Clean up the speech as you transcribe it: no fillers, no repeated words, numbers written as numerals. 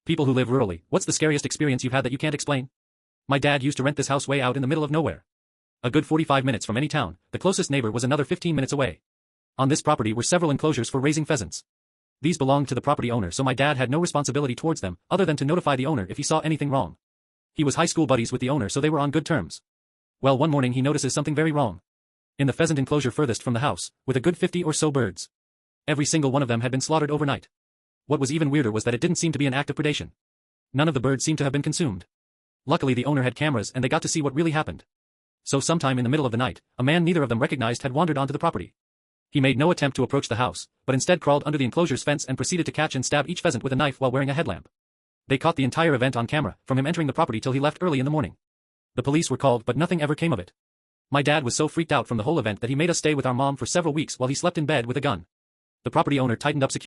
People who live rurally, what's the scariest experience you've had that you can't explain? My dad used to rent this house way out in the middle of nowhere. A good 45 minutes from any town, the closest neighbor was another 15 minutes away. On this property were several enclosures for raising pheasants. These belonged to the property owner, so my dad had no responsibility towards them, other than to notify the owner if he saw anything wrong. He was high school buddies with the owner, so they were on good terms. Well, one morning he notices something very wrong. In the pheasant enclosure furthest from the house, with a good 50 or so birds. Every single one of them had been slaughtered overnight. What was even weirder was that it didn't seem to be an act of predation. None of the birds seemed to have been consumed. Luckily the owner had cameras and they got to see what really happened. So sometime in the middle of the night, a man neither of them recognized had wandered onto the property. He made no attempt to approach the house, but instead crawled under the enclosure's fence and proceeded to catch and stab each pheasant with a knife while wearing a headlamp. They caught the entire event on camera, from him entering the property till he left early in the morning. The police were called but nothing ever came of it. My dad was so freaked out from the whole event that he made us stay with our mom for several weeks while he slept in bed with a gun. The property owner tightened up security.